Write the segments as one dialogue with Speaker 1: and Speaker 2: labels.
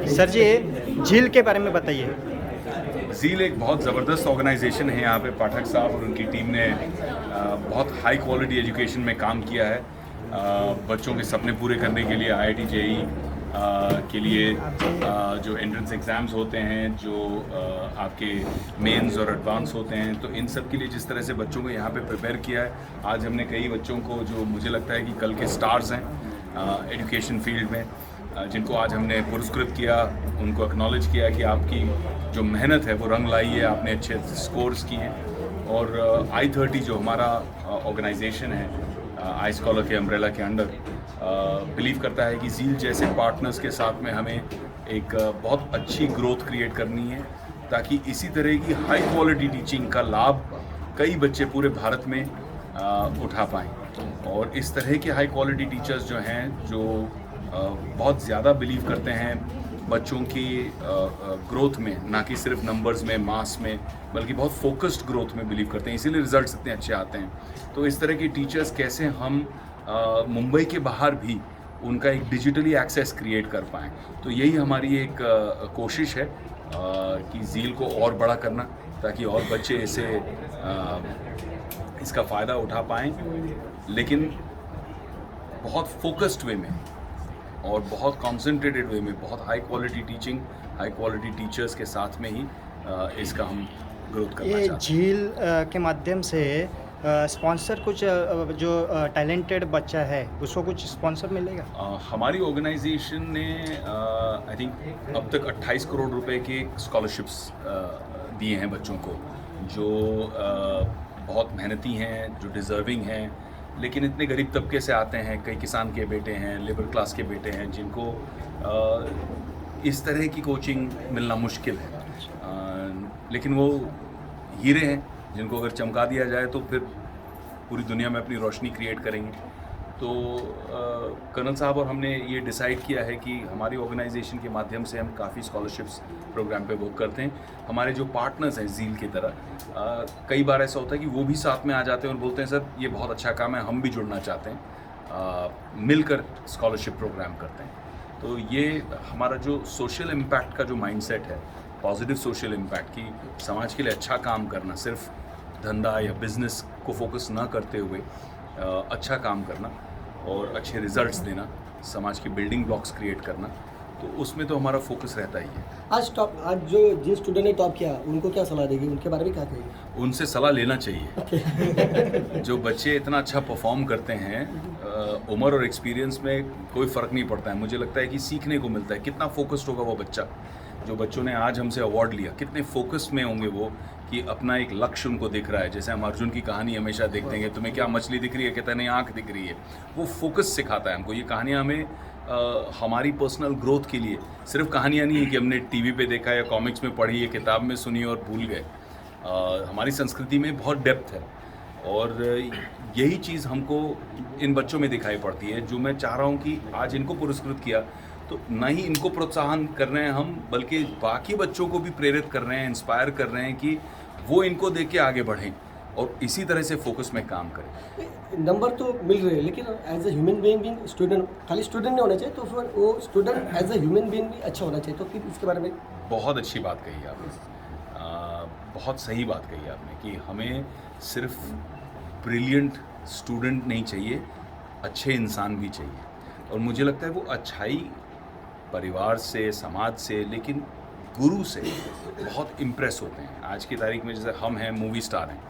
Speaker 1: Sir जी, झील के बारे में बताइए।
Speaker 2: झील एक बहुत ज़बरदस्त ऑर्गेनाइजेशन है। यहाँ पे पाठक साहब और उनकी टीम ने बहुत हाई क्वालिटी एजुकेशन में काम किया है। बच्चों के सपने पूरे करने के लिए आईआईटी जेई के लिए जो एंट्रेंस एग्ज़ाम्स होते हैं, जो आपके मेंस और एडवांस होते हैं, तो इन सब के लिए जिस तरह से बच्चों को यहाँ पे प्रिपेयर किया है, आज हमने कई बच्चों को जो मुझे लगता है कि कल के स्टार्स हैं एजुकेशन फील्ड में, जिनको आज हमने पुरस्कृत किया, उनको एक्नॉलेज किया कि आपकी जो मेहनत है वो रंग लाई है, आपने अच्छे स्कोर्स किए हैं। और I30 जो हमारा ऑर्गेनाइजेशन है आई स्कॉलर के अम्ब्रेला के अंडर, बिलीव करता है कि झील जैसे पार्टनर्स के साथ में हमें एक बहुत अच्छी ग्रोथ क्रिएट करनी है, ताकि इसी तरह की हाई क्वालिटी टीचिंग का लाभ कई बच्चे पूरे भारत में उठा पाएँ। और इस तरह के हाई क्वालिटी टीचर्स जो हैं, जो बहुत ज़्यादा बिलीव करते हैं बच्चों की ग्रोथ में, ना कि सिर्फ नंबर्स में, मास में, बल्कि बहुत फोकस्ड ग्रोथ में बिलीव करते हैं, इसीलिए रिजल्ट्स इतने अच्छे आते हैं। तो इस तरह के टीचर्स कैसे हम मुंबई के बाहर भी उनका एक डिजिटली एक्सेस क्रिएट कर पाएँ, तो यही हमारी एक कोशिश है कि झील को और बड़ा करना, ताकि और बच्चे इसे इसका फ़ायदा उठा पाएँ, लेकिन बहुत फोकस्ड वे में और बहुत कॉन्सेंट्रेटेड वे में, बहुत high quality teaching, high quality teachers के साथ में ही इसका हम ग्रोथ करना
Speaker 1: ये
Speaker 2: चाहते
Speaker 1: झील के माध्यम से स्पॉन्सर कुछ जो टैलेंटेड बच्चा है उसको कुछ स्पॉन्सर मिलेगा?
Speaker 2: हमारी ऑर्गेनाइजेशन ने आई थिंक अब तक 28 करोड़ रुपए के स्कॉलरशिप्स दिए हैं बच्चों को, जो बहुत मेहनती हैं, जो डिज़र्विंग हैं, लेकिन इतने गरीब तबके से आते हैं। कई किसान के बेटे हैं, लेबर क्लास के बेटे हैं, जिनको इस तरह की कोचिंग मिलना मुश्किल है, लेकिन वो हीरे हैं जिनको अगर चमका दिया जाए तो फिर पूरी दुनिया में अपनी रोशनी क्रिएट करेंगे। तो कर्नल साहब और हमने ये डिसाइड किया है कि हमारी ऑर्गेनाइजेशन के माध्यम से हम काफ़ी स्कॉलरशिप्स प्रोग्राम पे वर्क करते हैं। हमारे जो पार्टनर्स हैं झील की तरह, कई बार ऐसा होता है कि वो भी साथ में आ जाते हैं और बोलते हैं सर ये बहुत अच्छा काम है, हम भी जुड़ना चाहते हैं, मिलकर स्कॉलरशिप प्रोग्राम करते हैं। तो ये हमारा जो सोशल इम्पैक्ट का जो माइंडसेट है, पॉजिटिव सोशल इम्पैक्ट की समाज के लिए अच्छा काम करना, सिर्फ धंधा या बिजनेस को फोकस ना करते हुए अच्छा काम करना और अच्छे रिजल्ट्स देना, समाज की बिल्डिंग ब्लॉक्स क्रिएट करना, तो उसमें तो हमारा फोकस रहता ही है।
Speaker 3: आज जो जिन स्टूडेंट ने टॉप किया उनको क्या सलाह देगी, उनके बारे में क्या कहेगी?
Speaker 2: उनसे सलाह लेना चाहिए। जो बच्चे इतना अच्छा परफॉर्म करते हैं, उम्र और एक्सपीरियंस में कोई फ़र्क नहीं पड़ता है। मुझे लगता है कि सीखने को मिलता है। कितना फोकस्ड होगा वो बच्चा, जो बच्चों ने आज हमसे अवार्ड लिया, कितने फोकस में होंगे वो कि अपना एक लक्ष्य उनको दिख रहा है। जैसे हम अर्जुन की कहानी हमेशा देखते हैं, तुम्हें क्या मछली दिख रही है, कहता नहीं आँख दिख रही है। वो फोकस सिखाता है हमको। ये कहानियाँ हमें हमारी पर्सनल ग्रोथ के लिए सिर्फ कहानियाँ नहीं है कि हमने टीवी पे देखा या कॉमिक्स में पढ़ी या किताब में सुनी और भूल गए। हमारी संस्कृति में बहुत डेप्थ है और यही चीज़ हमको इन बच्चों में दिखाई पड़ती है। जो मैं चाह रहा हूँ कि आज इनको पुरस्कृत किया, तो ना ही इनको प्रोत्साहन कर रहे हैं हम, बल्कि बाकी बच्चों को भी प्रेरित कर रहे हैं, इंस्पायर कर रहे हैं कि वो इनको देख के आगे बढ़ें और इसी तरह से फोकस में काम करें।
Speaker 3: नंबर तो मिल रहे हैं, लेकिन as a human being student, खाली स्टूडेंट नहीं होना चाहिए, तो फिर वो student as a human being भी अच्छा होना चाहिए। तो फिर इसके बारे में
Speaker 2: बहुत अच्छी बात कही आपने, बहुत सही बात कही आपने कि हमें सिर्फ ब्रिलियंट स्टूडेंट नहीं चाहिए, अच्छे इंसान भी चाहिए। और मुझे लगता है वो अच्छाई परिवार से, समाज से, लेकिन गुरु से बहुत इम्प्रेस होते हैं। आज की तारीख में जैसे हम हैं, मूवी स्टार हैं,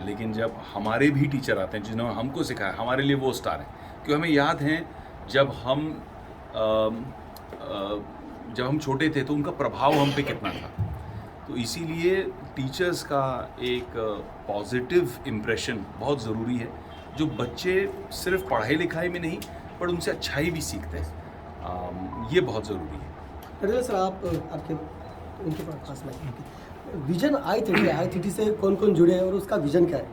Speaker 2: लेकिन जब हमारे भी टीचर आते हैं जिन्होंने हमको सिखाया, हमारे लिए वो स्टार हैं। क्यों, हमें याद है जब हम छोटे थे तो उनका प्रभाव हम पे कितना था। तो इसीलिए टीचर्स का एक पॉजिटिव इम्प्रेशन बहुत ज़रूरी है, जो बच्चे सिर्फ पढ़ाई लिखाई में नहीं पर उनसे अच्छाई भी सीखते हैं। ये बहुत ज़रूरी है।
Speaker 3: सर, आपके उनके पास में विजन I30 से कौन कौन जुड़े हैं और उसका विजन क्या है?